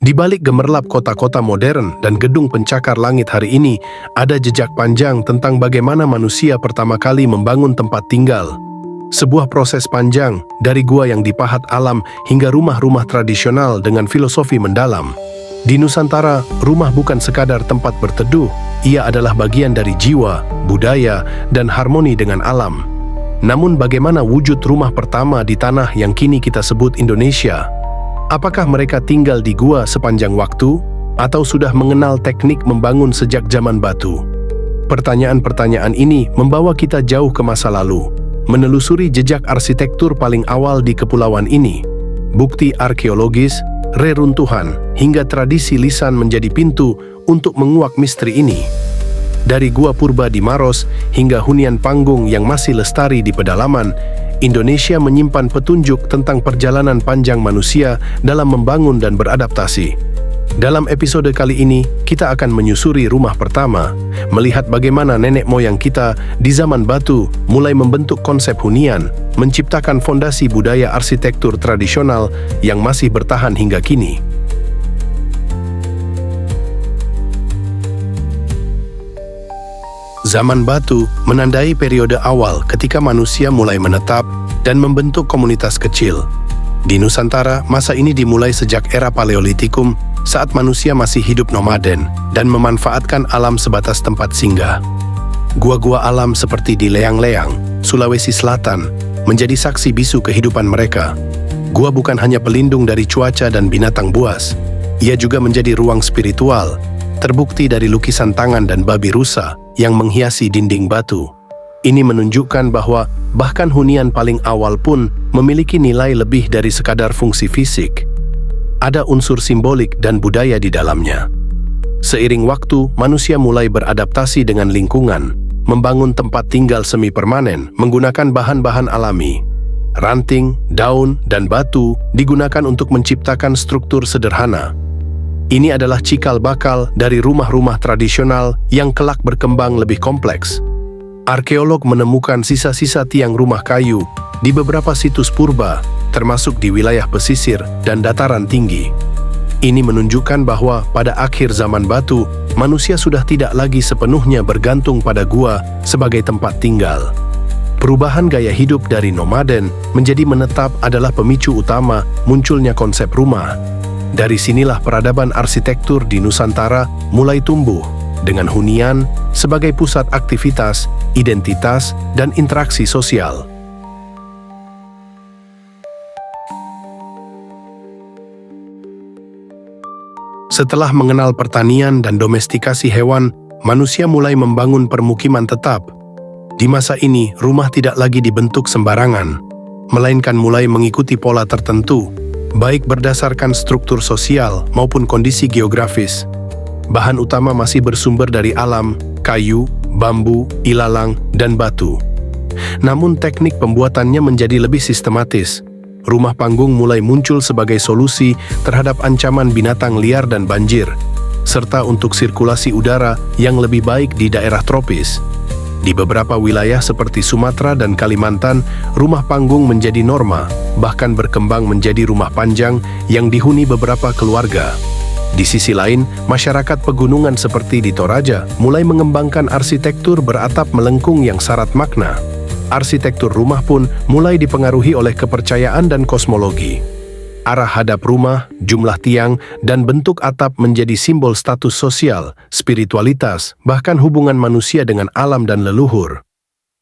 Di balik gemerlap kota-kota modern dan gedung pencakar langit hari ini, ada jejak panjang tentang bagaimana manusia pertama kali membangun tempat tinggal. Sebuah proses panjang, dari gua yang dipahat alam hingga rumah-rumah tradisional dengan filosofi mendalam. Di Nusantara, rumah bukan sekadar tempat berteduh, ia adalah bagian dari jiwa, budaya, dan harmoni dengan alam. Namun bagaimana wujud rumah pertama di tanah yang kini kita sebut Indonesia? Apakah mereka tinggal di gua sepanjang waktu, atau sudah mengenal teknik membangun sejak zaman batu? Pertanyaan-pertanyaan ini membawa kita jauh ke masa lalu, menelusuri jejak arsitektur paling awal di kepulauan ini. Bukti arkeologis, reruntuhan, hingga tradisi lisan menjadi pintu untuk menguak misteri ini. Dari gua purba di Maros hingga hunian panggung yang masih lestari di pedalaman, Indonesia menyimpan petunjuk tentang perjalanan panjang manusia dalam membangun dan beradaptasi. Dalam episode kali ini, kita akan menyusuri rumah pertama, melihat bagaimana nenek moyang kita di zaman batu mulai membentuk konsep hunian, menciptakan fondasi budaya arsitektur tradisional yang masih bertahan hingga kini. Zaman batu menandai periode awal ketika manusia mulai menetap dan membentuk komunitas kecil. Di Nusantara, masa ini dimulai sejak era Paleolitikum saat manusia masih hidup nomaden dan memanfaatkan alam sebatas tempat singgah. Gua-gua alam seperti di Leang-Leang, Sulawesi Selatan, menjadi saksi bisu kehidupan mereka. Gua bukan hanya pelindung dari cuaca dan binatang buas, ia juga menjadi ruang spiritual, terbukti dari lukisan tangan dan babi rusa yang menghiasi dinding batu. Ini menunjukkan bahwa bahkan hunian paling awal pun memiliki nilai lebih dari sekadar fungsi fisik. Ada unsur simbolik dan budaya di dalamnya. Seiring waktu, manusia mulai beradaptasi dengan lingkungan, membangun tempat tinggal semi permanen menggunakan bahan-bahan alami. Ranting, daun, dan batu digunakan untuk menciptakan struktur sederhana. Ini adalah cikal bakal dari rumah-rumah tradisional yang kelak berkembang lebih kompleks. Arkeolog menemukan sisa-sisa tiang rumah kayu di beberapa situs purba, termasuk di wilayah pesisir dan dataran tinggi. Ini menunjukkan bahwa pada akhir zaman batu, manusia sudah tidak lagi sepenuhnya bergantung pada gua sebagai tempat tinggal. Perubahan gaya hidup dari nomaden menjadi menetap adalah pemicu utama munculnya konsep rumah. Dari sinilah peradaban arsitektur di Nusantara mulai tumbuh, dengan hunian sebagai pusat aktivitas, identitas, dan interaksi sosial. Setelah mengenal pertanian dan domestikasi hewan, manusia mulai membangun permukiman tetap. Di masa ini, rumah tidak lagi dibentuk sembarangan, melainkan mulai mengikuti pola tertentu, baik berdasarkan struktur sosial maupun kondisi geografis. Bahan utama masih bersumber dari alam, kayu, bambu, ilalang, dan batu. Namun teknik pembuatannya menjadi lebih sistematis. Rumah panggung mulai muncul sebagai solusi terhadap ancaman binatang liar dan banjir, serta untuk sirkulasi udara yang lebih baik di daerah tropis. Di beberapa wilayah seperti Sumatera dan Kalimantan, rumah panggung menjadi norma, bahkan berkembang menjadi rumah panjang yang dihuni beberapa keluarga. Di sisi lain, masyarakat pegunungan seperti di Toraja mulai mengembangkan arsitektur beratap melengkung yang syarat makna. Arsitektur rumah pun mulai dipengaruhi oleh kepercayaan dan kosmologi. Arah hadap rumah, jumlah tiang, dan bentuk atap menjadi simbol status sosial, spiritualitas, bahkan hubungan manusia dengan alam dan leluhur.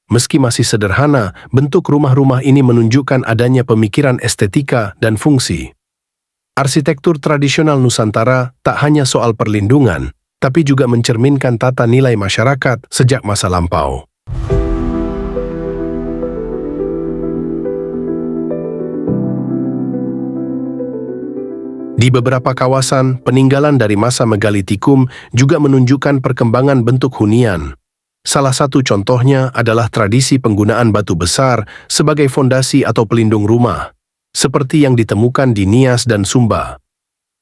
Meski masih sederhana, bentuk rumah-rumah ini menunjukkan adanya pemikiran estetika dan fungsi. Arsitektur tradisional Nusantara tak hanya soal perlindungan, tapi juga mencerminkan tata nilai masyarakat sejak masa lampau. Di beberapa kawasan, peninggalan dari masa megalitikum juga menunjukkan perkembangan bentuk hunian. Salah satu contohnya adalah tradisi penggunaan batu besar sebagai fondasi atau pelindung rumah, seperti yang ditemukan di Nias dan Sumba.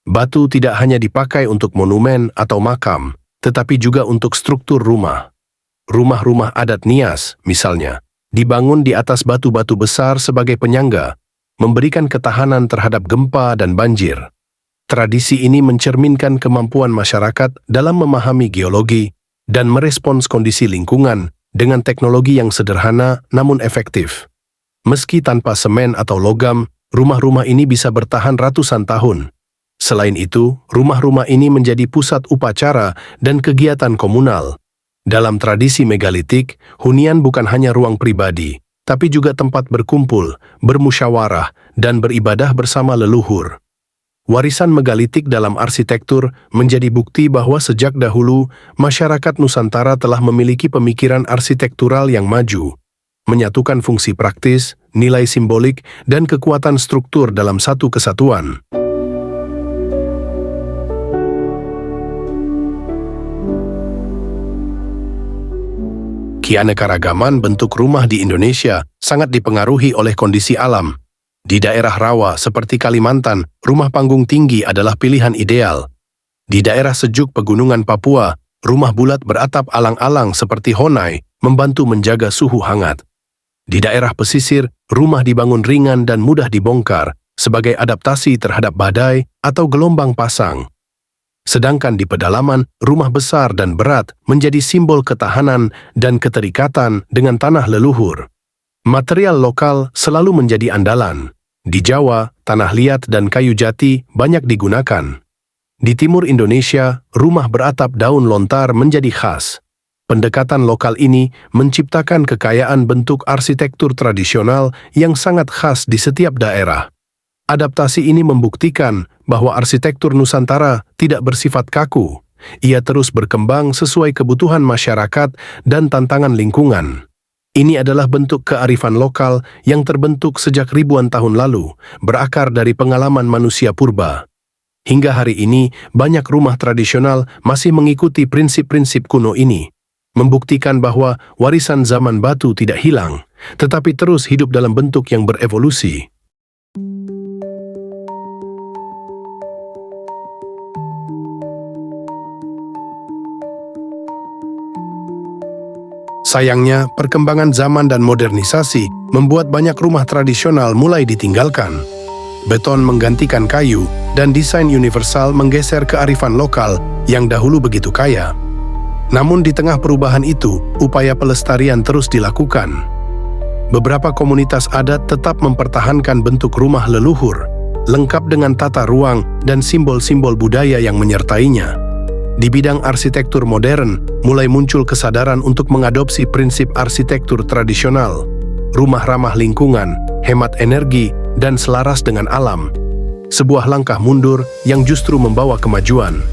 Batu tidak hanya dipakai untuk monumen atau makam, tetapi juga untuk struktur rumah. Rumah-rumah adat Nias, misalnya, dibangun di atas batu-batu besar sebagai penyangga, memberikan ketahanan terhadap gempa dan banjir. Tradisi ini mencerminkan kemampuan masyarakat dalam memahami geologi dan merespons kondisi lingkungan dengan teknologi yang sederhana namun efektif. Meski tanpa semen atau logam, rumah-rumah ini bisa bertahan ratusan tahun. Selain itu, rumah-rumah ini menjadi pusat upacara dan kegiatan komunal. Dalam tradisi megalitik, hunian bukan hanya ruang pribadi, tapi juga tempat berkumpul, bermusyawarah, dan beribadah bersama leluhur. Warisan megalitik dalam arsitektur menjadi bukti bahwa sejak dahulu, masyarakat Nusantara telah memiliki pemikiran arsitektural yang maju, menyatukan fungsi praktis, nilai simbolik, dan kekuatan struktur dalam satu kesatuan. Keanekaragaman bentuk rumah di Indonesia sangat dipengaruhi oleh kondisi alam. Di daerah rawa seperti Kalimantan, rumah panggung tinggi adalah pilihan ideal. Di daerah sejuk pegunungan Papua, rumah bulat beratap alang-alang seperti Honai membantu menjaga suhu hangat. Di daerah pesisir, rumah dibangun ringan dan mudah dibongkar sebagai adaptasi terhadap badai atau gelombang pasang. Sedangkan di pedalaman, rumah besar dan berat menjadi simbol ketahanan dan keterikatan dengan tanah leluhur. Material lokal selalu menjadi andalan. Di Jawa, tanah liat dan kayu jati banyak digunakan. Di timur Indonesia, rumah beratap daun lontar menjadi khas. Pendekatan lokal ini menciptakan kekayaan bentuk arsitektur tradisional yang sangat khas di setiap daerah. Adaptasi ini membuktikan bahwa arsitektur Nusantara tidak bersifat kaku. Ia terus berkembang sesuai kebutuhan masyarakat dan tantangan lingkungan. Ini adalah bentuk kearifan lokal yang terbentuk sejak ribuan tahun lalu, berakar dari pengalaman manusia purba. Hingga hari ini, banyak rumah tradisional masih mengikuti prinsip-prinsip kuno ini, membuktikan bahwa warisan zaman batu tidak hilang, tetapi terus hidup dalam bentuk yang berevolusi. Sayangnya, perkembangan zaman dan modernisasi membuat banyak rumah tradisional mulai ditinggalkan. Beton menggantikan kayu, dan desain universal menggeser kearifan lokal yang dahulu begitu kaya. Namun di tengah perubahan itu, upaya pelestarian terus dilakukan. Beberapa komunitas adat tetap mempertahankan bentuk rumah leluhur, lengkap dengan tata ruang dan simbol-simbol budaya yang menyertainya. Di bidang arsitektur modern, mulai muncul kesadaran untuk mengadopsi prinsip arsitektur tradisional, rumah ramah lingkungan, hemat energi, dan selaras dengan alam. Sebuah langkah mundur yang justru membawa kemajuan.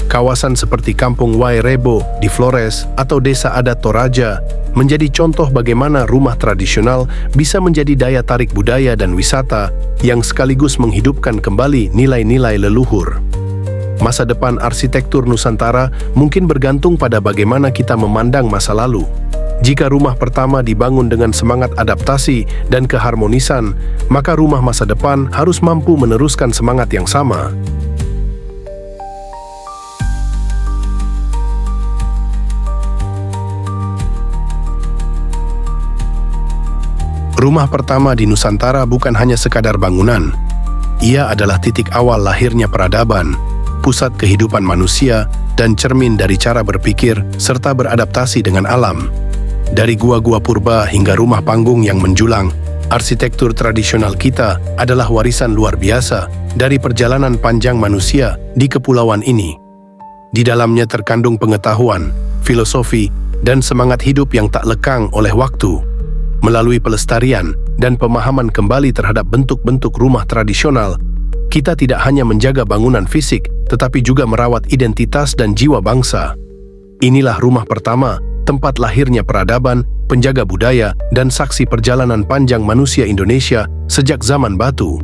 Kawasan seperti Kampung Wairebo di Flores atau Desa Adat Toraja menjadi contoh bagaimana rumah tradisional bisa menjadi daya tarik budaya dan wisata yang sekaligus menghidupkan kembali nilai-nilai leluhur. Masa depan arsitektur Nusantara mungkin bergantung pada bagaimana kita memandang masa lalu. Jika rumah pertama dibangun dengan semangat adaptasi dan keharmonisan, maka rumah masa depan harus mampu meneruskan semangat yang sama. Rumah pertama di Nusantara bukan hanya sekadar bangunan. Ia adalah titik awal lahirnya peradaban, pusat kehidupan manusia, dan cermin dari cara berpikir serta beradaptasi dengan alam. Dari gua-gua purba hingga rumah panggung yang menjulang, arsitektur tradisional kita adalah warisan luar biasa dari perjalanan panjang manusia di kepulauan ini. Di dalamnya terkandung pengetahuan, filosofi, dan semangat hidup yang tak lekang oleh waktu. Melalui pelestarian dan pemahaman kembali terhadap bentuk-bentuk rumah tradisional, kita tidak hanya menjaga bangunan fisik, tetapi juga merawat identitas dan jiwa bangsa. Inilah rumah pertama, tempat lahirnya peradaban, penjaga budaya, dan saksi perjalanan panjang manusia Indonesia sejak zaman batu.